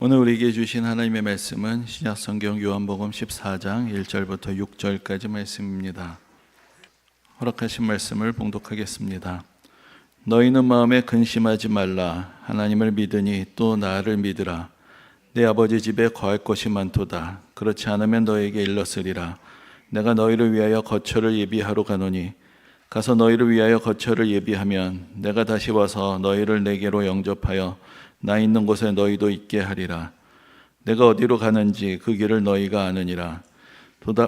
오늘 우리에게 주신 하나님의 말씀은 신약성경 요한복음 14장 1절부터 6절까지 말씀입니다. 허락하신 말씀을 봉독하겠습니다. 너희는 마음에 근심하지 말라. 하나님을 믿으니 또 나를 믿으라. 내 아버지 집에 거할 곳이 많도다. 그렇지 않으면 너에게 일렀으리라. 내가 너희를 위하여 거처를 예비하러 가노니 가서 너희를 위하여 거처를 예비하면 내가 다시 와서 너희를 내게로 영접하여 나 있는 곳에 너희도 있게 하리라. 내가 어디로 가는지 그 길을 너희가 아느니라.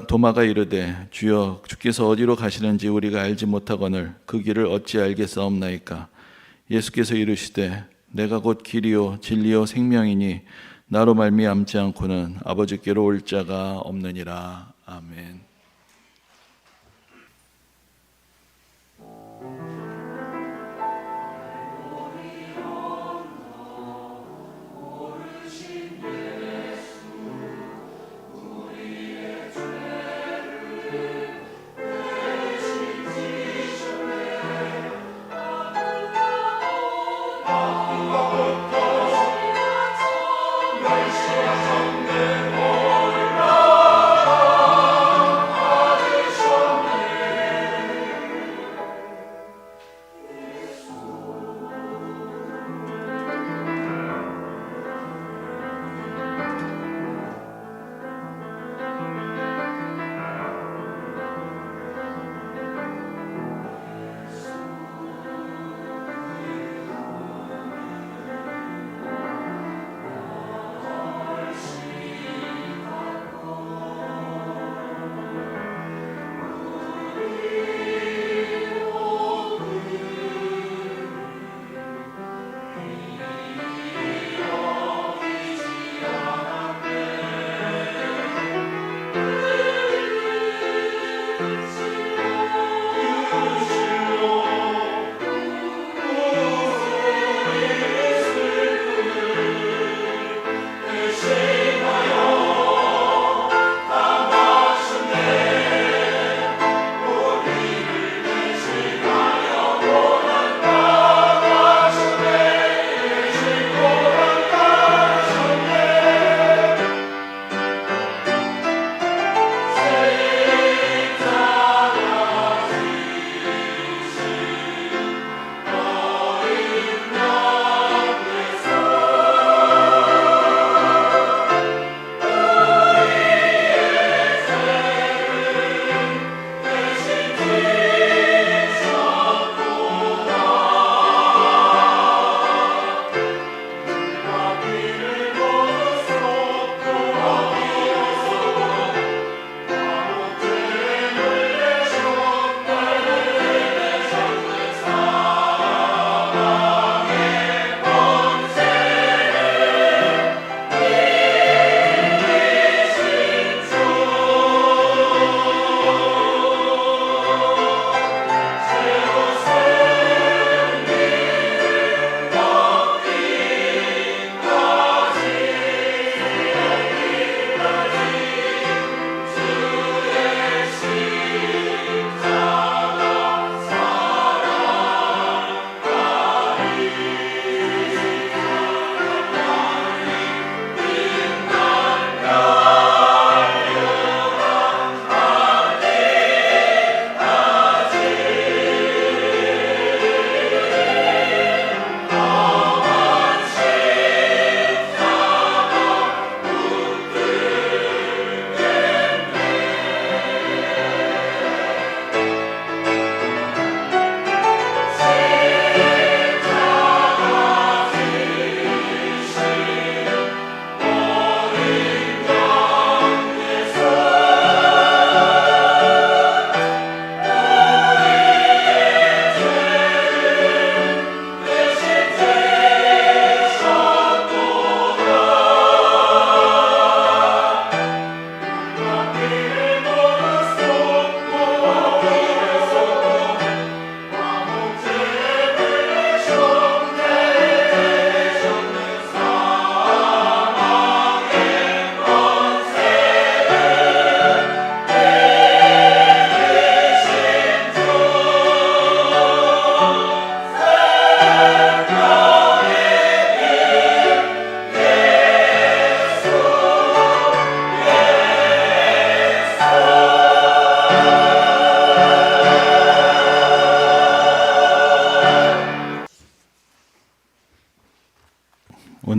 도마가 이르되 주여 주께서 어디로 가시는지 우리가 알지 못하거늘 그 길을 어찌 알겠사옵나이까. 예수께서 이르시되 내가 곧 길이요 진리요 생명이니 나로 말미암지 않고는 아버지께로 올 자가 없느니라. 아멘.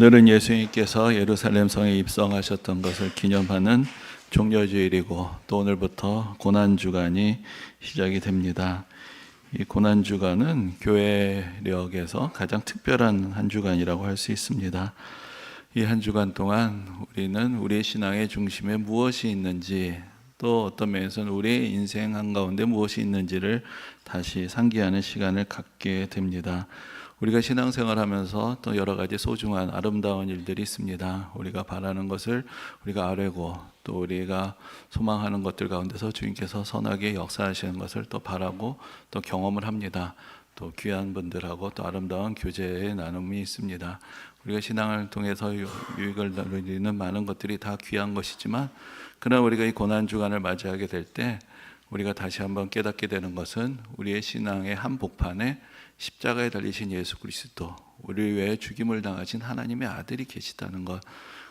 오늘은 예수님께서 예루살렘 성에 입성하셨던 것을 기념하는 종려주일이고 또 오늘부터 고난주간이 시작이 됩니다. 이 고난주간은 교회력에서 가장 특별한 한 주간이라고 할 수 있습니다. 이 한 주간 동안 우리는 우리의 신앙의 중심에 무엇이 있는지, 또 어떤 면에서는 우리의 인생 한가운데 무엇이 있는지를 다시 상기하는 시간을 갖게 됩니다. 우리가 신앙생활하면서 또 여러 가지 소중한 아름다운 일들이 있습니다. 우리가 바라는 것을 우리가 아뢰고 또 우리가 소망하는 것들 가운데서 주님께서 선하게 역사하시는 것을 또 바라고 또 경험을 합니다. 또 귀한 분들하고 또 아름다운 교제의 나눔이 있습니다. 우리가 신앙을 통해서 유익을 누리는 많은 것들이 다 귀한 것이지만, 그러나 우리가 이 고난주간을 맞이하게 될 때 우리가 다시 한번 깨닫게 되는 것은 우리의 신앙의 한복판에 십자가에 달리신 예수 그리스도, 우리 외에 죽임을 당하신 하나님의 아들이 계시다는 것,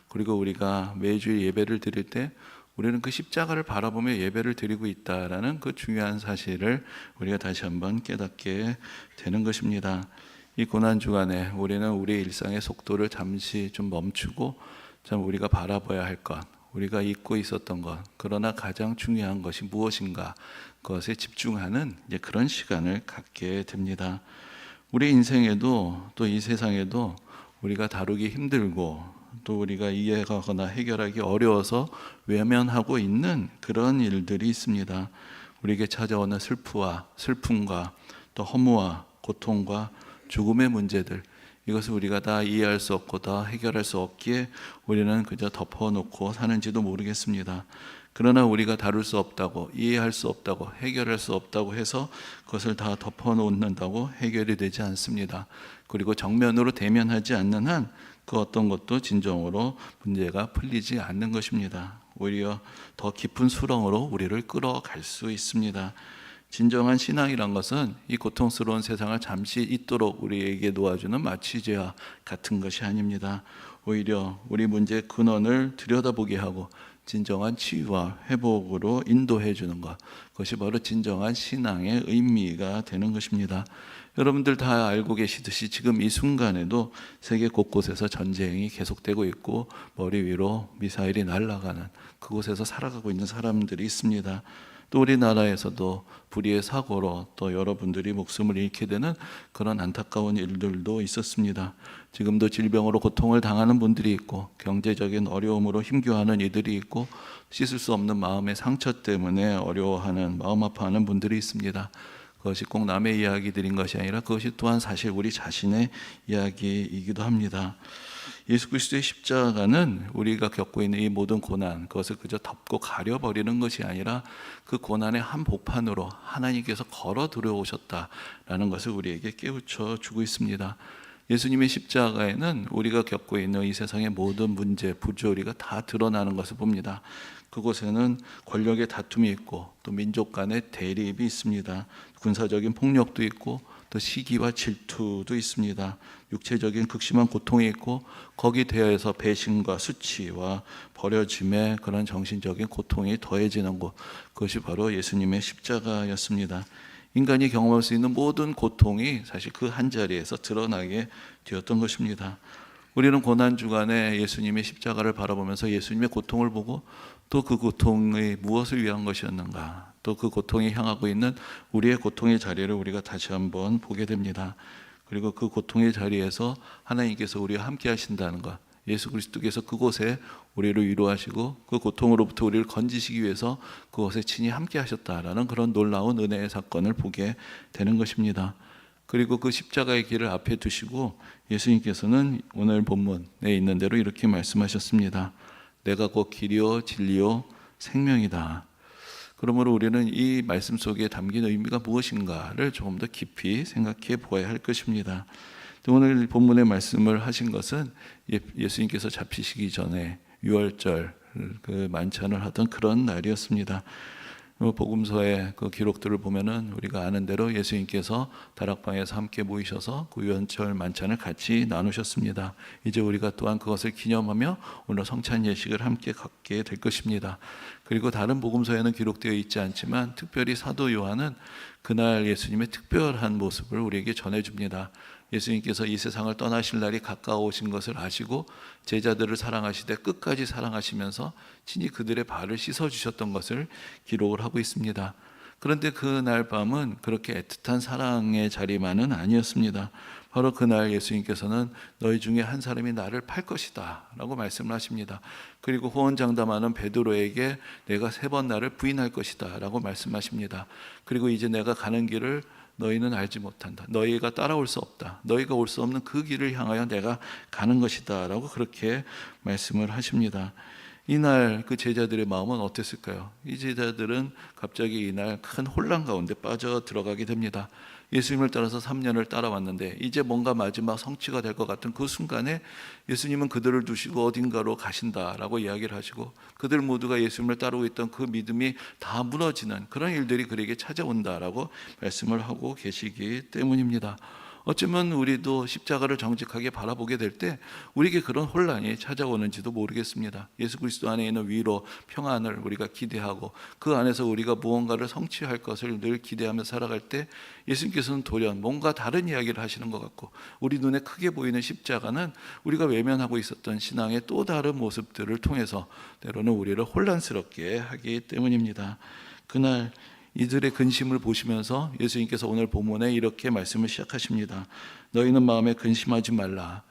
그리고 우리가 매주 예배를 드릴 때 우리는 그 십자가를 바라보며 예배를 드리고 있다라는 그 중요한 사실을 우리가 다시 한번 깨닫게 되는 것입니다. 이 고난주간에 우리는 우리의 일상의 속도를 잠시 좀 멈추고 참 우리가 바라봐야 할 것, 우리가 잊고 있었던 것, 그러나 가장 중요한 것이 무엇인가, 그것에 집중하는 그런 시간을 갖게 됩니다. 우리 인생에도 또 이 세상에도 우리가 다루기 힘들고 또 우리가 이해하거나 해결하기 어려워서 외면하고 있는 그런 일들이 있습니다. 우리에게 찾아오는 슬픔과 또 허무와 고통과 죽음의 문제들, 이것을 우리가 다 이해할 수 없고 다 해결할 수 없기에 우리는 그저 덮어놓고 사는지도 모르겠습니다. 그러나 우리가 다룰 수 없다고, 이해할 수 없다고, 해결할 수 없다고 해서 그것을 다 덮어놓는다고 해결이 되지 않습니다. 그리고 정면으로 대면하지 않는 한 그 어떤 것도 진정으로 문제가 풀리지 않는 것입니다. 오히려 더 깊은 수렁으로 우리를 끌어갈 수 있습니다. 진정한 신앙이란 것은 이 고통스러운 세상을 잠시 잊도록 우리에게 놓아주는 마취제와 같은 것이 아닙니다. 오히려 우리 문제의 근원을 들여다보게 하고 진정한 치유와 회복으로 인도해 주는 것, 그것이 바로 진정한 신앙의 의미가 되는 것입니다. 여러분들 다 알고 계시듯이 지금 이 순간에도 세계 곳곳에서 전쟁이 계속되고 있고 머리 위로 미사일이 날아가는 그곳에서 살아가고 있는 사람들이 있습니다. 또 우리나라에서도 불의의 사고로 또 여러분들이 목숨을 잃게 되는 그런 안타까운 일들도 있었습니다. 지금도 질병으로 고통을 당하는 분들이 있고 경제적인 어려움으로 힘겨워하는 이들이 있고 씻을 수 없는 마음의 상처 때문에 어려워하는, 마음 아파하는 분들이 있습니다. 그것이 꼭 남의 이야기들인 것이 아니라 그것이 또한 사실 우리 자신의 이야기이기도 합니다. 예수 그리스도의 십자가는 우리가 겪고 있는 이 모든 고난, 그것을 그저 덮고 가려버리는 것이 아니라 그 고난의 한복판으로 하나님께서 걸어 들어오셨다라는 것을 우리에게 깨우쳐 주고 있습니다. 예수님의 십자가에는 우리가 겪고 있는 이 세상의 모든 문제, 부조리가 다 드러나는 것을 봅니다. 그곳에는 권력의 다툼이 있고 또 민족 간의 대립이 있습니다. 군사적인 폭력도 있고 또 시기와 질투도 있습니다. 육체적인 극심한 고통이 있고 거기 대하여서 배신과 수치와 버려짐의 그런 정신적인 고통이 더해지는 것, 그것이 바로 예수님의 십자가였습니다. 인간이 경험할 수 있는 모든 고통이 사실 그 한자리에서 드러나게 되었던 것입니다. 우리는 고난주간에 예수님의 십자가를 바라보면서 예수님의 고통을 보고 또 그 고통이 무엇을 위한 것이었는가, 또 그 고통이 향하고 있는 우리의 고통의 자리를 우리가 다시 한번 보게 됩니다. 그리고 그 고통의 자리에서 하나님께서 우리와 함께 하신다는 것, 예수 그리스도께서 그곳에 우리를 위로하시고 그 고통으로부터 우리를 건지시기 위해서 그곳에 친히 함께 하셨다라는 그런 놀라운 은혜의 사건을 보게 되는 것입니다. 그리고 그 십자가의 길을 앞에 두시고 예수님께서는 오늘 본문에 있는 대로 이렇게 말씀하셨습니다. 내가 곧 길이요 진리요 생명이다. 그러므로 우리는 이 말씀 속에 담긴 의미가 무엇인가를 조금 더 깊이 생각해 보아야 할 것입니다. 오늘 본문의 말씀을 하신 것은 예수님께서 잡히시기 전에 유월절 그 만찬을 하던 그런 날이었습니다. 복음서의 그 기록들을 보면은 우리가 아는 대로 예수님께서 다락방에서 함께 모이셔서 그 유월절 만찬을 같이 나누셨습니다. 이제 우리가 또한 그것을 기념하며 오늘 성찬 예식을 함께 갖게 될 것입니다. 그리고 다른 복음서에는 기록되어 있지 않지만 특별히 사도 요한은 그날 예수님의 특별한 모습을 우리에게 전해줍니다. 예수님께서 이 세상을 떠나실 날이 가까워오신 것을 아시고 제자들을 사랑하시되 끝까지 사랑하시면서 친히 그들의 발을 씻어주셨던 것을 기록을 하고 있습니다. 그런데 그날 밤은 그렇게 애틋한 사랑의 자리만은 아니었습니다. 바로 그날 예수님께서는 너희 중에 한 사람이 나를 팔 것이다 라고 말씀을 하십니다. 그리고 호언장담하는 베드로에게 내가 3번 나를 부인할 것이다 라고 말씀하십니다. 그리고 이제 내가 가는 길을 너희는 알지 못한다. 너희가 따라올 수 없다. 너희가 올 수 없는 그 길을 향하여 내가 가는 것이다 라고 그렇게 말씀을 하십니다. 이날 그 제자들의 마음은 어땠을까요? 이 제자들은 갑자기 이날 큰 혼란 가운데 빠져 들어가게 됩니다. 예수님을 따라서 3년을 따라왔는데 이제 뭔가 마지막 성취가 될 것 같은 그 순간에 예수님은 그들을 두시고 어딘가로 가신다라고 이야기를 하시고 그들 모두가 예수님을 따르고 있던 그 믿음이 다 무너지는 그런 일들이 그에게 찾아온다라고 말씀을 하고 계시기 때문입니다. 어쩌면 우리도 십자가를 정직하게 바라보게 될 때 우리에게 그런 혼란이 찾아오는지도 모르겠습니다. 예수 그리스도 안에 있는 위로, 평안을 우리가 기대하고 그 안에서 우리가 무언가를 성취할 것을 늘 기대하며 살아갈 때 예수님께서는 돌연 뭔가 다른 이야기를 하시는 것 같고 우리 눈에 크게 보이는 십자가는 우리가 외면하고 있었던 신앙의 또 다른 모습들을 통해서 때로는 우리를 혼란스럽게 하기 때문입니다. 그날 이들의 근심을 보시면서 예수님께서 오늘 본문에 이렇게 말씀을 시작하십니다. 너희는 마음에 근심하지 말라.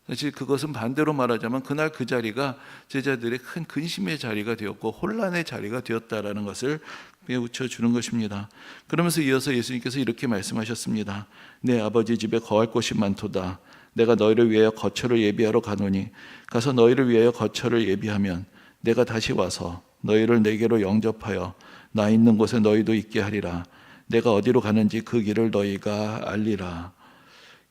사실 그것은 반대로 말하자면 그날 그 자리가 제자들의 큰 근심의 자리가 되었고 혼란의 자리가 되었다라는 것을 깨우쳐 주는 것입니다. 그러면서 이어서 예수님께서 이렇게 말씀하셨습니다. 내 아버지 집에 거할 곳이 많도다. 내가 너희를 위하여 거처를 예비하러 가노니 가서 너희를 위하여 거처를 예비하면 내가 다시 와서 너희를 내게로 영접하여 나 있는 곳에 너희도 있게 하리라. 내가 어디로 가는지 그 길을 너희가 알리라.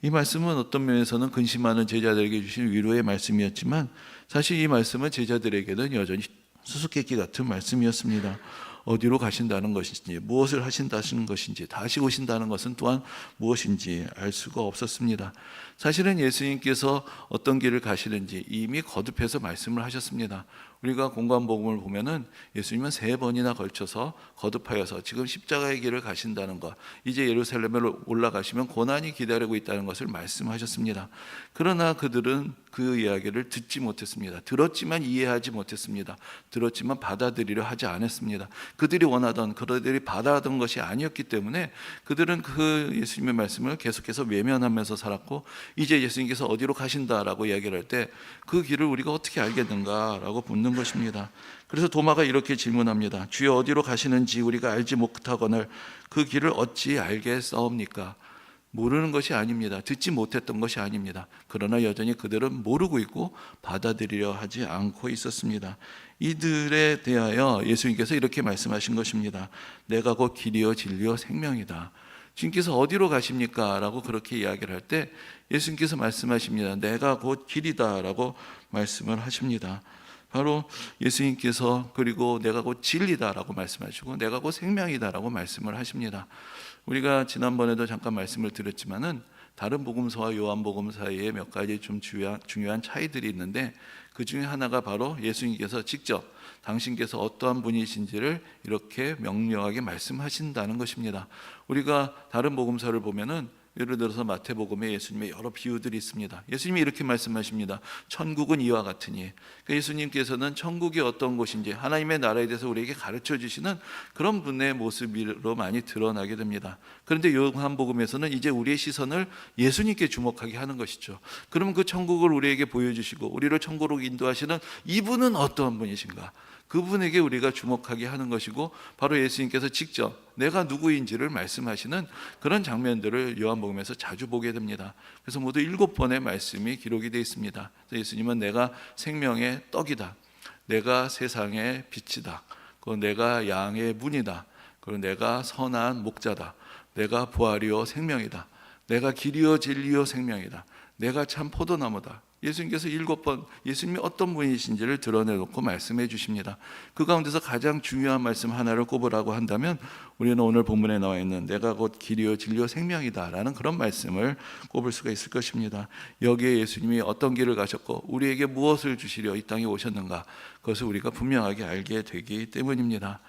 이 말씀은 어떤 면에서는 근심하는 제자들에게 주신 위로의 말씀이었지만 사실 이 말씀은 제자들에게는 여전히 수수께끼 같은 말씀이었습니다. 어디로 가신다는 것인지 무엇을 하신다는 것인지 다시 오신다는 것은 또한 무엇인지 알 수가 없었습니다. 사실은 예수님께서 어떤 길을 가시는지 이미 거듭해서 말씀을 하셨습니다. 우리가 공관복음을 보면은 예수님은 3번이나 걸쳐서 거듭하여서 지금 십자가의 길을 가신다는 것, 이제 예루살렘으로 올라가시면 고난이 기다리고 있다는 것을 말씀하셨습니다. 그러나 그들은 그 이야기를 듣지 못했습니다. 들었지만 이해하지 못했습니다. 들었지만 받아들이려 하지 않았습니다. 그들이 원하던, 그들이 바라던 것이 아니었기 때문에 그들은 그 예수님의 말씀을 계속해서 외면하면서 살았고 이제 예수님께서 어디로 가신다라고 이야기를 할 때 그 길을 우리가 어떻게 알겠는가라고 묻는 것입니다. 그래서 도마가 이렇게 질문합니다. 주여 어디로 가시는지 우리가 알지 못하거늘 그 길을 어찌 알겠사옵니까? 모르는 것이 아닙니다. 듣지 못했던 것이 아닙니다. 그러나 여전히 그들은 모르고 있고 받아들이려 하지 않고 있었습니다. 이들에 대하여 예수님께서 이렇게 말씀하신 것입니다. 내가 곧 길이요 진리요 생명이다. 주님께서 어디로 가십니까? 라고 그렇게 이야기를 할 때 예수님께서 말씀하십니다. 내가 곧 길이다 라고 말씀을 하십니다. 바로 예수님께서 그리고 내가 곧 진리다 라고 말씀하시고 내가 곧 생명이다 라고 말씀을 하십니다. 우리가 지난번에도 잠깐 말씀을 드렸지만은 다른 복음서와 요한복음 사이에 몇 가지 좀 중요한 차이들이 있는데 그 중에 하나가 바로 예수님께서 직접 당신께서 어떠한 분이신지를 이렇게 명료하게 말씀하신다는 것입니다. 우리가 다른 복음서를 보면은 예를 들어서 마태복음에 예수님의 여러 비유들이 있습니다. 예수님이 이렇게 말씀하십니다. 천국은 이와 같으니. 그러니까 예수님께서는 천국이 어떤 곳인지 하나님의 나라에 대해서 우리에게 가르쳐 주시는 그런 분의 모습으로 많이 드러나게 됩니다. 그런데 요한복음에서는 이제 우리의 시선을 예수님께 주목하게 하는 것이죠. 그러면 그 천국을 우리에게 보여주시고 우리를 천국으로 인도하시는 이분은 어떠한 분이신가? 그분에게 우리가 주목하게 하는 것이고 바로 예수님께서 직접 내가 누구인지를 말씀하시는 그런 장면들을 요한복음에서 자주 보게 됩니다. 그래서 모두 7번의 말씀이 기록이 되어 있습니다. 그래서 예수님은 내가 생명의 떡이다. 내가 세상의 빛이다. 그리고 내가 양의 문이다. 그리고 내가 선한 목자다. 내가 부활이요 생명이다. 내가 길이요 진리요 생명이다. 내가 참 포도나무다. 예수님께서 7번 예수님이 어떤 분이신지를 드러내놓고 말씀해 주십니다. 그 가운데서 가장 중요한 말씀 하나를 꼽으라고 한다면 우리는 오늘 본문에 나와 있는 내가 곧 길이요 진리요 생명이다 라는 그런 말씀을 꼽을 수가 있을 것입니다. 여기에 예수님이 어떤 길을 가셨고 우리에게 무엇을 주시려 이 땅에 오셨는가, 그것을 우리가 분명하게 알게 되기 때문입니다.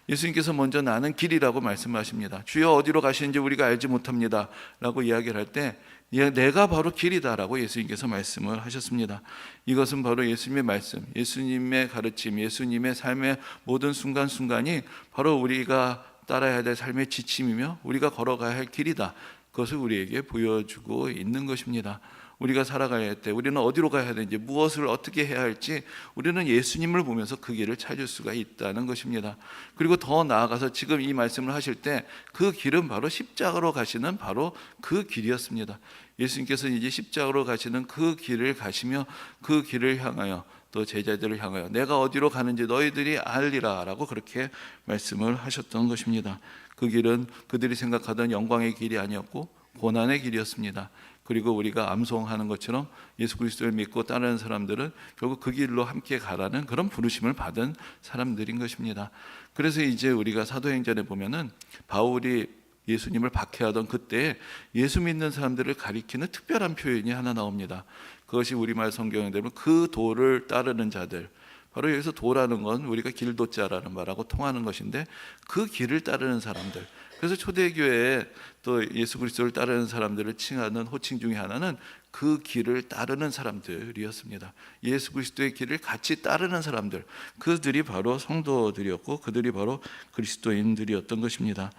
예수님께서 먼저 나는 길이라고 말씀하십니다. 주여 어디로 가시는지 우리가 알지 못합니다 라고 이야기를 할 때 내가 바로 길이다라고 예수님께서 말씀을 하셨습니다. 이것은 바로 예수님의 말씀, 예수님의 가르침, 예수님의 삶의 모든 순간순간이 바로 우리가 따라야 될 삶의 지침이며 우리가 걸어가야 할 길이다. 그것을 우리에게 보여주고 있는 것입니다. 우리가 살아가야 할 때 우리는 어디로 가야 되는지, 무엇을 어떻게 해야 할지 우리는 예수님을 보면서 그 길을 찾을 수가 있다는 것입니다. 그리고 더 나아가서 지금 이 말씀을 하실 때 그 길은 바로 십자가로 가시는 바로 그 길이었습니다. 예수님께서 이제 십자가로 가시는 그 길을 가시며 그 길을 향하여 또 제자들을 향하여 내가 어디로 가는지 너희들이 알리라 라고 그렇게 말씀을 하셨던 것입니다. 그 길은 그들이 생각하던 영광의 길이 아니었고 고난의 길이었습니다. 그리고 우리가 암송하는 것처럼 예수 그리스도를 믿고 따르는 사람들은 결국 그 길로 함께 가라는 그런 부르심을 받은 사람들인 것입니다. 그래서 이제 우리가 사도행전에 보면은 바울이 예수님을 박해하던 그때 예수 믿는 사람들을 가리키는 특별한 표현이 하나 나옵니다. 그것이 우리말 성경에 되면 그 도를 따르는 자들, 바로 여기서 도라는 건 우리가 길도자라는 말하고 통하는 것인데 그 길을 따르는 사람들. 그래서 초대교회에 또 예수 그리스도를 따르는 사람들을 칭하는 호칭 중에 하나는 그 길을 따르는 사람들이었습니다. 예수 그리스도의 길을 같이 따르는 사람들, 그들이 바로 성도들이었고 그들이 바로 그리스도인들이었던 것입니다.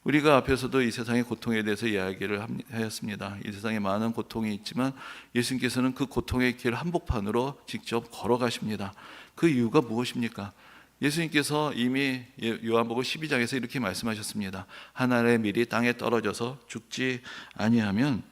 우리가 앞에서도 이 세상의 고통에 대해서 이야기를 하였습니다. 이 세상에 많은 고통이 있지만 예수님께서는 그 고통의 길 한복판으로 직접 걸어가십니다. 그 이유가 무엇입니까? 예수님께서 이미 요한복음 12장에서 이렇게 말씀하셨습니다. 하늘의 밀이 땅에 떨어져서 죽지 아니하면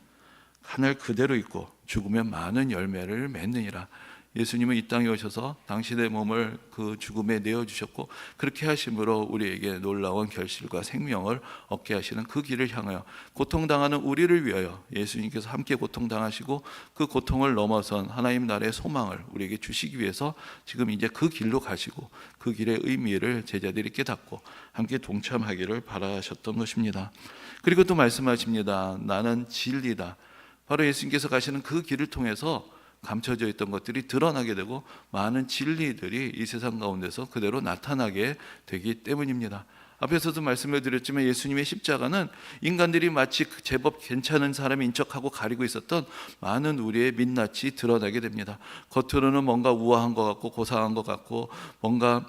하늘 그대로 있고 죽으면 많은 열매를 맺느니라. 예수님은 이 땅에 오셔서 당신의 몸을 그 죽음에 내어주셨고 그렇게 하심으로 우리에게 놀라운 결실과 생명을 얻게 하시는 그 길을 향하여 고통당하는 우리를 위하여 예수님께서 함께 고통당하시고 그 고통을 넘어선 하나님 나라의 소망을 우리에게 주시기 위해서 지금 이제 그 길로 가시고 그 길의 의미를 제자들이 깨닫고 함께 동참하기를 바라셨던 것입니다. 그리고 또 말씀하십니다. 나는 진리다. 바로 예수님께서 가시는 그 길을 통해서 감춰져 있던 것들이 드러나게 되고 많은 진리들이 이 세상 가운데서 그대로 나타나게 되기 때문입니다. 앞에서도 말씀을 드렸지만 예수님의 십자가는 인간들이 마치 제법 괜찮은 사람인 척하고 가리고 있었던 많은 우리의 민낯이 드러나게 됩니다. 겉으로는 뭔가 우아한 것 같고 고상한 것 같고 뭔가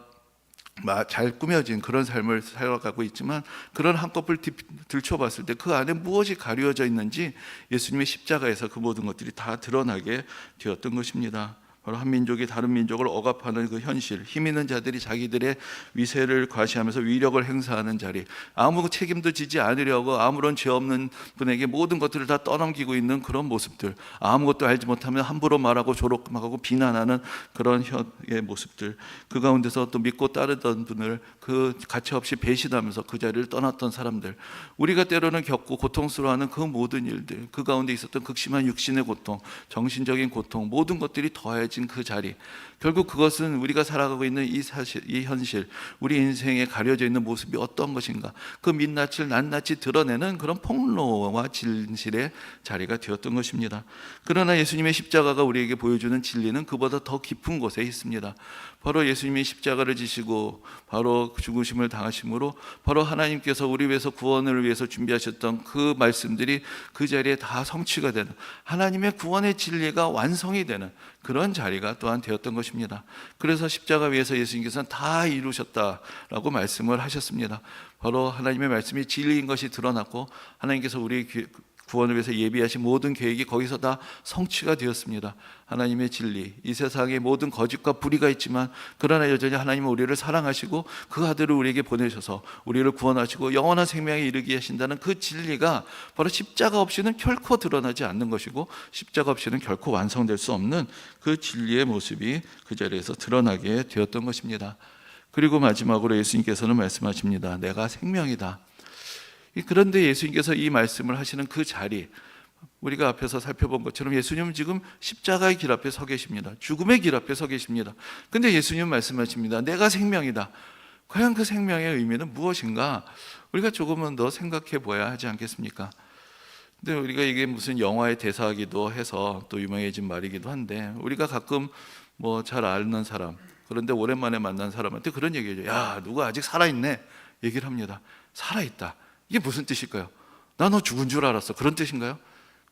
잘 꾸며진 그런 삶을 살아가고 있지만 그런 한꺼풀 들춰봤을 때 그 안에 무엇이 가려져 있는지 예수님의 십자가에서 그 모든 것들이 다 드러나게 되었던 것입니다. 바로 한 민족이 다른 민족을 억압하는 그 현실, 힘 있는 자들이 자기들의 위세를 과시하면서 위력을 행사하는 자리, 아무 책임도 지지 않으려고 아무런 죄 없는 분에게 모든 것들을 다 떠넘기고 있는 그런 모습들, 아무것도 알지 못하면 함부로 말하고 조롱하고 비난하는 그런 혀의 모습들, 그 가운데서 또 믿고 따르던 분을 그 가차없이 배신하면서 그 자리를 떠났던 사람들, 우리가 때로는 겪고 고통스러워하는 그 모든 일들, 그 가운데 있었던 극심한 육신의 고통, 정신적인 고통, 모든 것들이 더해진 그 자리, 결국 그것은 우리가 살아가고 있는 이 사실, 이 현실, 우리 인생에 가려져 있는 모습이 어떤 것인가, 그 민낯을 낱낱이 드러내는 그런 폭로와 진실의 자리가 되었던 것입니다. 그러나 예수님의 십자가가 우리에게 보여주는 진리는 그보다 더 깊은 곳에 있습니다. 바로 예수님이 십자가를 지시고 바로 죽으심을 당하심으로 바로 하나님께서 우리 위해서 구원을 위해서 준비하셨던 그 말씀들이 그 자리에 다 성취가 되는, 하나님의 구원의 진리가 완성이 되는 그런 자리가 또한 되었던 것입니다. 그래서 십자가 위에서 예수님께서는 다 이루셨다라고 말씀을 하셨습니다. 바로 하나님의 말씀이 진리인 것이 드러났고 하나님께서 우리의 구원을 위해서 예비하신 모든 계획이 거기서 다 성취가 되었습니다. 하나님의 진리, 이 세상에 모든 거짓과 불의가 있지만 그러나 여전히 하나님은 우리를 사랑하시고 그 아들을 우리에게 보내셔서 우리를 구원하시고 영원한 생명에 이르게 하신다는 그 진리가 바로 십자가 없이는 결코 드러나지 않는 것이고 십자가 없이는 결코 완성될 수 없는 그 진리의 모습이 그 자리에서 드러나게 되었던 것입니다. 그리고 마지막으로 예수님께서는 말씀하십니다. 내가 생명이다. 그런데 예수님께서 이 말씀을 하시는 그 자리, 우리가 앞에서 살펴본 것처럼 예수님은 지금 십자가의 길 앞에 서 계십니다. 죽음의 길 앞에 서 계십니다. 근데 예수님은 말씀하십니다. 내가 생명이다. 과연 그 생명의 의미는 무엇인가? 우리가 조금은 더 생각해 보아야 하지 않겠습니까? 근데 우리가 이게 무슨 영화의 대사이기도 해서 또 유명해진 말이기도 한데, 우리가 가끔 뭐 잘 아는 사람, 그런데 오랜만에 만난 사람한테 그런 얘기를 해요. 야, 누가 아직 살아있네 얘기를 합니다. 살아있다. 이게 무슨 뜻일까요? 나 너 죽은 줄 알았어. 그런 뜻인가요?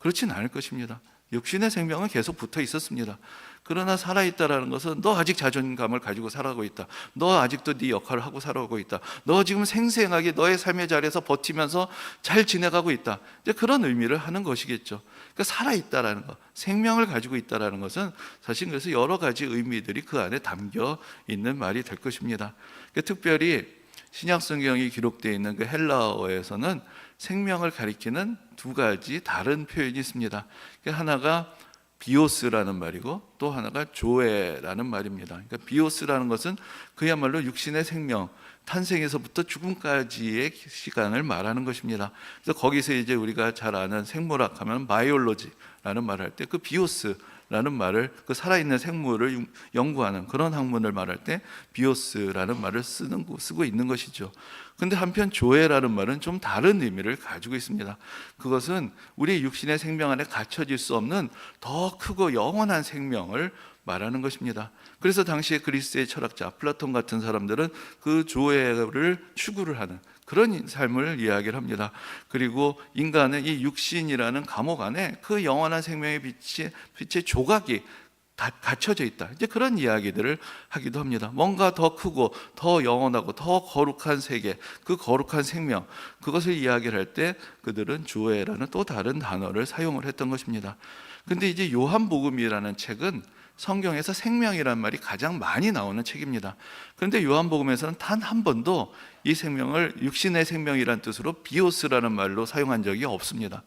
그렇진 않을 것입니다. 육신의 생명은 계속 붙어 있었습니다. 그러나 살아있다라는 것은 너 아직 자존감을 가지고 살아가고 있다. 너 아직도 네 역할을 하고 살아가고 있다. 너 지금 생생하게 너의 삶의 자리에서 버티면서 잘 지내가고 있다. 이제 그런 의미를 하는 것이겠죠. 그러니까 살아있다라는 것, 생명을 가지고 있다라는 것은 사실 그래서 여러 가지 의미들이 그 안에 담겨 있는 말이 될 것입니다. 그러니까 특별히 신약 성경이 기록되어 있는 그 헬라어에서는 생명을 가리키는 두 가지 다른 표현이 있습니다. 하나가 비오스라는 말이고 또 하나가 조에라는 말입니다. 그러니까 비오스라는 것은 그야말로 육신의 생명, 탄생에서부터 죽음까지의 시간을 말하는 것입니다. 그래서 거기서 이제 우리가 잘 아는 생물학 하면 바이올로지라는 말을 할 때 그 비오스라는 말을, 그 살아있는 생물을 연구하는 그런 학문을 말할 때 비오스라는 말을 쓰고 있는 것이죠. 근데 한편 조에라는 말은 좀 다른 의미를 가지고 있습니다. 그것은 우리 육신의 생명 안에 갖춰질 수 없는 더 크고 영원한 생명을 말하는 것입니다. 그래서 당시에 그리스의 철학자 플라톤 같은 사람들은 그 조에를 추구를 하는 그런 삶을 이야기를 합니다. 그리고 인간은 이 육신이라는 감옥 안에 그 영원한 생명의 빛의 조각이 다 갖춰져 있다. 이제 그런 이야기들을 하기도 합니다. 뭔가 더 크고 더 영원하고 더 거룩한 세계, 그 거룩한 생명, 그것을 이야기를 할 때 그들은 조에라는 또 다른 단어를 사용을 했던 것입니다. 근데 이제 요한복음이라는 책은 성경에서 생명이라는 말이 가장 많이 나오는 책입니다. 그런데 요한복음에서는 단 한 번도 이 생명을 육신의 생명이라는 뜻으로 비오스라는 말로 사용한 적이 없습니다.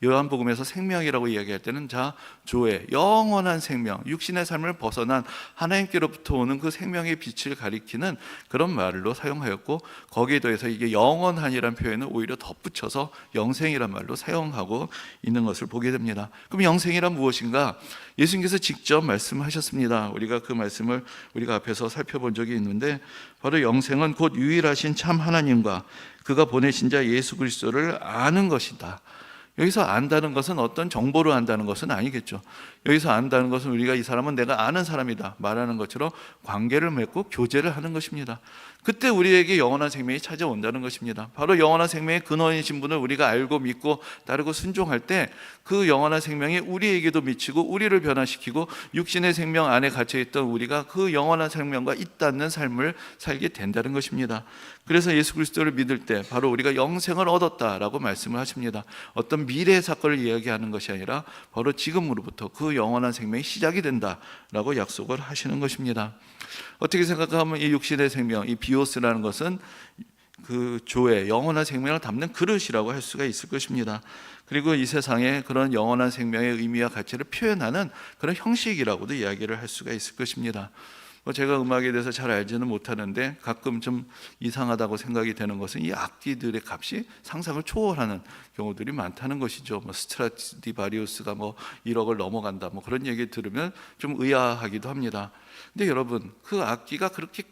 요한복음에서 생명이라고 이야기할 때는 조에, 영원한 생명, 육신의 삶을 벗어난 하나님께로부터 오는 그 생명의 빛을 가리키는 그런 말로 사용하였고, 거기에 더해서 이게 영원한이라는 표현을 오히려 덧붙여서 영생이란 말로 사용하고 있는 것을 보게 됩니다. 그럼 영생이란 무엇인가? 예수님께서 직접 말씀하셨습니다. 우리가 그 말씀을 우리가 앞에서 살펴본 적이 있는데, 바로 영생은 곧 유일하신 참 하나님과 그가 보내신 자 예수 그리스도를 아는 것이다. 여기서 안다는 것은 어떤 정보를 안다는 것은 아니겠죠. 여기서 안다는 것은 우리가 이 사람은 내가 아는 사람이다 말하는 것처럼 관계를 맺고 교제를 하는 것입니다. 그때 우리에게 영원한 생명이 찾아온다는 것입니다. 바로 영원한 생명의 근원이신 분을 우리가 알고 믿고 따르고 순종할 때 그 영원한 생명이 우리에게도 미치고 우리를 변화시키고 육신의 생명 안에 갇혀있던 우리가 그 영원한 생명과 잇닿는 삶을 살게 된다는 것입니다. 그래서 예수 그리스도를 믿을 때 바로 우리가 영생을 얻었다라고 말씀을 하십니다. 어떤 미래의 사건을 이야기하는 것이 아니라 바로 지금으로부터 그 영원한 생명이 시작이 된다라고 약속을 하시는 것입니다. 어떻게 생각하면 이 육신의 생명, 이 비오스라는 것은 그 조의 영원한 생명을 담는 그릇이라고 할 수가 있을 것입니다. 그리고 이 세상에 그런 영원한 생명의 의미와 가치를 표현하는 그런 형식이라고도 이야기를 할 수가 있을 것입니다. 제가 음악에 대해서 잘 알지는 못하는데 가끔 좀 이상하다고 생각이 되는 것은 이 악기들의 값이 상상을 초월하는 경우들이 많다는 것이죠. 스트라디바리우스가 1억을 넘어간다, 그런 얘기 들으면 좀 의아하기도 합니다. 근데 여러분, 그 악기가 그렇게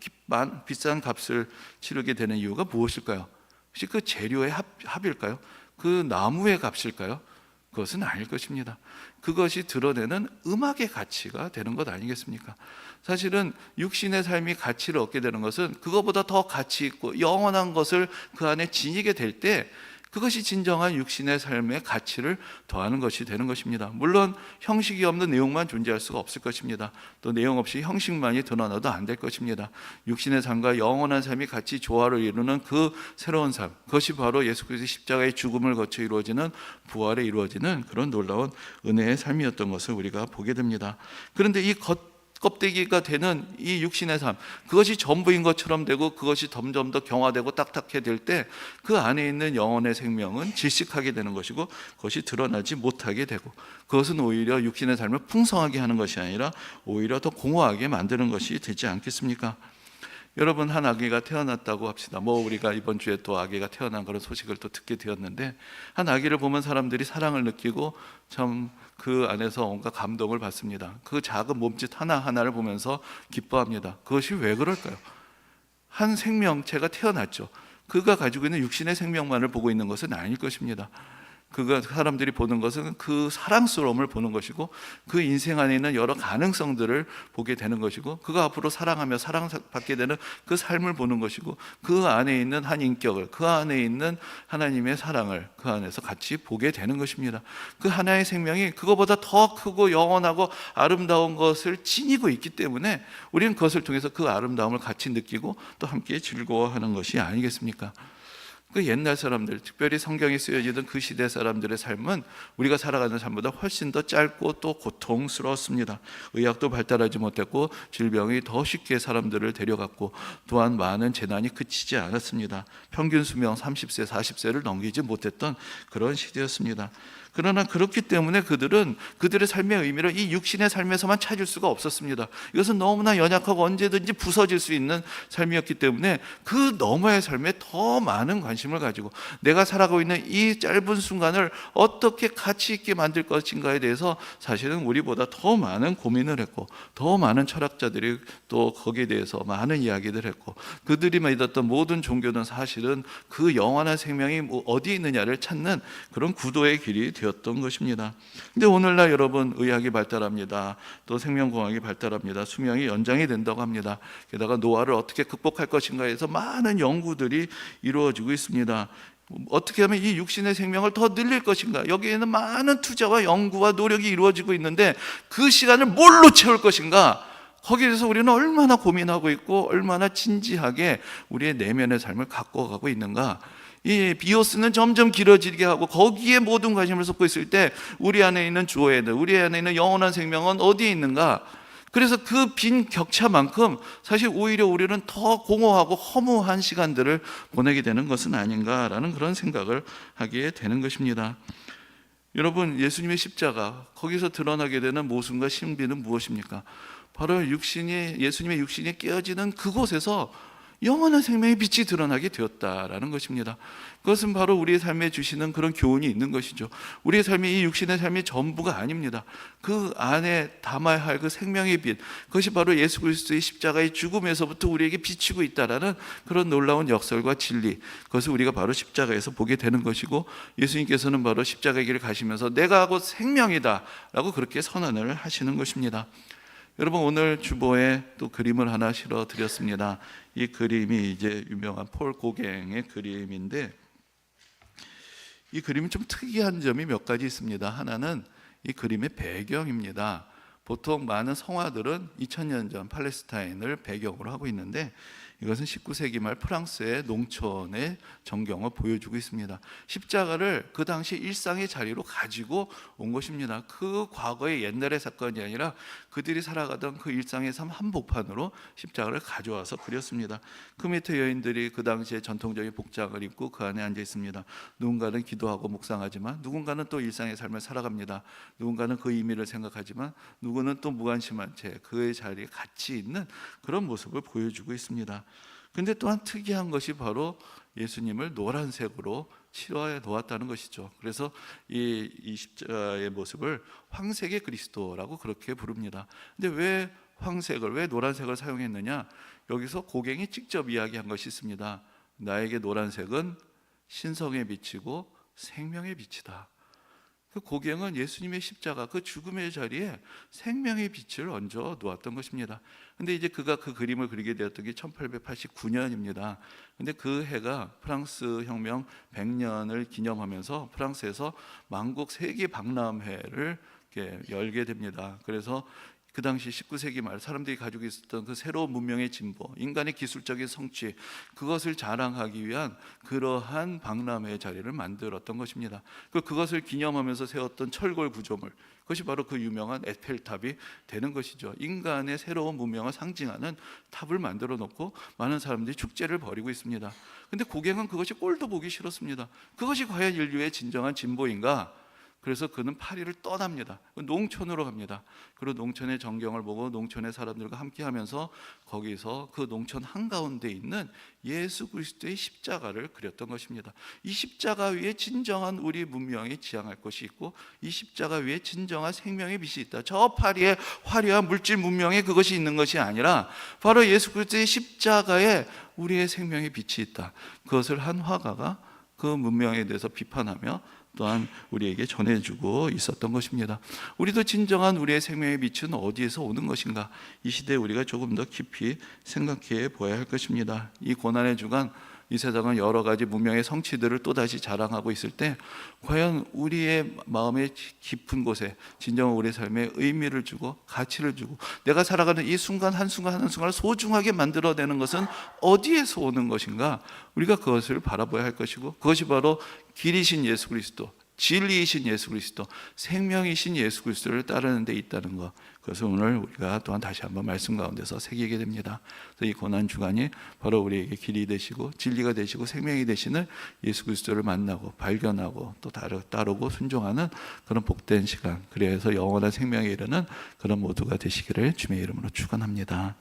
비싼 값을 치르게 되는 이유가 무엇일까요? 혹시 그 재료의 합일까요? 그 나무의 값일까요? 그것은 아닐 것입니다. 그것이 드러내는 음악의 가치가 되는 것 아니겠습니까? 사실은 육신의 삶이 가치를 얻게 되는 것은 그것보다 더 가치 있고 영원한 것을 그 안에 지니게 될 때 그것이 진정한 육신의 삶의 가치를 더하는 것이 되는 것입니다. 물론 형식이 없는 내용만 존재할 수가 없을 것입니다. 또 내용 없이 형식만이 드러나도 안 될 것입니다. 육신의 삶과 영원한 삶이 같이 조화를 이루는 그 새로운 삶, 그것이 바로 예수 그리스도의 십자가의 죽음을 거쳐 이루어지는 부활에 이루어지는 그런 놀라운 은혜의 삶이었던 것을 우리가 보게 됩니다. 그런데 이 껍데기가 되는 이 육신의 삶, 그것이 전부인 것처럼 되고 그것이 점점 더 경화되고 딱딱해 될 때 그 안에 있는 영혼의 생명은 질식하게 되는 것이고 그것이 드러나지 못하게 되고, 그것은 오히려 육신의 삶을 풍성하게 하는 것이 아니라 오히려 더 공허하게 만드는 것이 되지 않겠습니까? 여러분, 한 아기가 태어났다고 합시다. 우리가 이번 주에 또 아기가 태어난 그런 소식을 또 듣게 되었는데, 한 아기를 보면 사람들이 사랑을 느끼고 참 그 안에서 온갖 감동을 받습니다. 그 작은 몸짓 하나하나를 보면서 기뻐합니다. 그것이 왜 그럴까요? 한 생명체가 태어났죠. 그가 가지고 있는 육신의 생명만을 보고 있는 것은 아닐 것입니다. 그가 사람들이 보는 것은 그 사랑스러움을 보는 것이고 그 인생 안에 있는 여러 가능성들을 보게 되는 것이고 그가 앞으로 사랑하며 사랑받게 되는 그 삶을 보는 것이고 그 안에 있는 한 인격을, 그 안에 있는 하나님의 사랑을 그 안에서 같이 보게 되는 것입니다. 그 하나의 생명이 그거보다 더 크고 영원하고 아름다운 것을 지니고 있기 때문에 우리는 그것을 통해서 그 아름다움을 같이 느끼고 또 함께 즐거워하는 것이 아니겠습니까? 그 옛날 사람들, 특별히 성경에 쓰여지던 그 시대 사람들의 삶은 우리가 살아가는 삶보다 훨씬 더 짧고 또 고통스러웠습니다. 의학도 발달하지 못했고 질병이 더 쉽게 사람들을 데려갔고 또한 많은 재난이 그치지 않았습니다. 평균 수명 30세, 40세를 넘기지 못했던 그런 시대였습니다. 그러나 그렇기 때문에 그들은 그들의 삶의 의미를 이 육신의 삶에서만 찾을 수가 없었습니다. 이것은 너무나 연약하고 언제든지 부서질 수 있는 삶이었기 때문에 그 너머의 삶에 더 많은 관심을 가지고 내가 살아가고 있는 이 짧은 순간을 어떻게 가치 있게 만들 것인가에 대해서 사실은 우리보다 더 많은 고민을 했고 더 많은 철학자들이 또 거기에 대해서 많은 이야기를 했고 그들이 믿었던 모든 종교는 사실은 그 영원한 생명이 어디 있느냐를 찾는 그런 구도의 길이 되었던 것입니다. 근데 오늘날 여러분 의학이 발달합니다. 또 생명공학이 발달합니다. 수명이 연장이 된다고 합니다. 게다가 노화를 어떻게 극복할 것인가에 서 많은 연구들이 이루어지고 있습니다. 어떻게 하면 이 육신의 생명을 더 늘릴 것인가, 여기에는 많은 투자와 연구와 노력이 이루어지고 있는데 그 시간을 뭘로 채울 것인가, 거기에 대해서 우리는 얼마나 고민하고 있고 얼마나 진지하게 우리의 내면의 삶을 가꿔가고 있는가. 이 비오스는 점점 길어지게 하고 거기에 모든 관심을 쏟고 있을 때 우리 안에 있는 조회들, 우리 안에 있는 영원한 생명은 어디에 있는가? 그래서 그 빈 격차만큼 사실 오히려 우리는 더 공허하고 허무한 시간들을 보내게 되는 것은 아닌가라는 그런 생각을 하게 되는 것입니다. 여러분, 예수님의 십자가, 거기서 드러나게 되는 모순과 신비는 무엇입니까? 바로 예수님의 육신이 깨어지는 그곳에서 영원한 생명의 빛이 드러나게 되었다라는 것입니다. 그것은 바로 우리의 삶에 주시는 그런 교훈이 있는 것이죠. 우리의 삶이 이 육신의 삶이 전부가 아닙니다. 그 안에 담아야 할 그 생명의 빛, 그것이 바로 예수 그리스도의 십자가의 죽음에서부터 우리에게 비치고 있다라는 그런 놀라운 역설과 진리, 그것을 우리가 바로 십자가에서 보게 되는 것이고 예수님께서는 바로 십자가의 길을 가시면서 내가 곧 생명이다 라고 그렇게 선언을 하시는 것입니다. 여러분, 오늘 주보에 또 그림을 하나 실어 드렸습니다. 이 그림이 이제 유명한 폴 고갱의 그림인데 이 그림은 좀 특이한 점이 몇 가지 있습니다. 하나는 이 그림의 배경입니다. 보통 많은 성화들은 2000년 전 팔레스타인을 배경으로 하고 있는데 이것은 19세기 말 프랑스의 농촌의 전경을 보여주고 있습니다. 십자가를 그 당시 일상의 자리로 가지고 온 것입니다. 그 과거의 옛날의 사건이 아니라 그들이 살아가던 그 일상의 삶 한복판으로 십자가를 가져와서 그렸습니다. 그 밑에 여인들이 그 당시에 전통적인 복장을 입고 그 안에 앉아 있습니다. 누군가는 기도하고 묵상하지만 누군가는 또 일상의 삶을 살아갑니다. 누군가는 그 의미를 생각하지만 누구는 또 무관심한 채 그의 자리에 같이 있는 그런 모습을 보여주고 있습니다. 근데 또한 특이한 것이 바로 예수님을 노란색으로 칠해 놓았다는 것이죠. 그래서 이 십자가의 모습을 황색의 그리스도라고 그렇게 부릅니다. 근데 왜 황색을, 왜 노란색을 사용했느냐? 여기서 고갱이 직접 이야기한 것이 있습니다. 나에게 노란색은 신성의 빛이고 생명의 빛이다. 그 고갱은 예수님의 십자가, 그 죽음의 자리에 생명의 빛을 얹어 놓았던 것입니다. 근데 이제 그가 그 그림을 그리게 되었던 게 1889년입니다. 근데 그 해가 프랑스 혁명 100년을 기념하면서 프랑스에서 만국 세계 박람회를 열게 됩니다. 그래서 그 당시 19세기 말 사람들이 가지고 있었던 그 새로운 문명의 진보, 인간의 기술적인 성취, 그것을 자랑하기 위한 그러한 박람회의 자리를 만들었던 것입니다. 그것을 기념하면서 세웠던 철골 구조물, 그것이 바로 그 유명한 에펠탑이 되는 것이죠. 인간의 새로운 문명을 상징하는 탑을 만들어 놓고 많은 사람들이 축제를 벌이고 있습니다. 근데 고갱은 그것이 꼴도 보기 싫었습니다. 그것이 과연 인류의 진정한 진보인가? 그래서 그는 파리를 떠납니다. 농촌으로 갑니다. 그리고 농촌의 전경을 보고 농촌의 사람들과 함께 하면서 거기서 그 농촌 한가운데 있는 예수 그리스도의 십자가를 그렸던 것입니다. 이 십자가 위에 진정한 우리 문명이 지향할 것이 있고 이 십자가 위에 진정한 생명의 빛이 있다. 저 파리에 화려한 물질 문명에 그것이 있는 것이 아니라 바로 예수 그리스도의 십자가에 우리의 생명의 빛이 있다. 그것을 한 화가가 그 문명에 대해서 비판하며 또한 우리에게 전해주고 있었던 것입니다. 우리도 진정한 우리의 생명의 빛은 어디에서 오는 것인가? 이 시대에 우리가 조금 더 깊이 생각해 보아야 할 것입니다. 이 고난의 주간, 이 세상은 여러 가지 문명의 성취들을 또다시 자랑하고 있을 때 과연 우리의 마음의 깊은 곳에 진정 우리의 삶에 의미를 주고 가치를 주고 내가 살아가는 이 순간 한순간 한순간을 소중하게 만들어내는 것은 어디에서 오는 것인가? 우리가 그것을 바라봐야 할 것이고, 그것이 바로 길이신 예수 그리스도, 진리이신 예수 그리스도, 생명이신 예수 그리스도를 따르는 데 있다는 것, 그것을 오늘 우리가 또한 다시 한번 말씀 가운데서 새기게 됩니다. 그래서 이 고난 주간이 바로 우리에게 길이 되시고 진리가 되시고 생명이 되시는 예수 그리스도를 만나고 발견하고 또 따르고 순종하는 그런 복된 시간, 그래서 영원한 생명에 이르는 그런 모두가 되시기를 주님의 이름으로 축원합니다.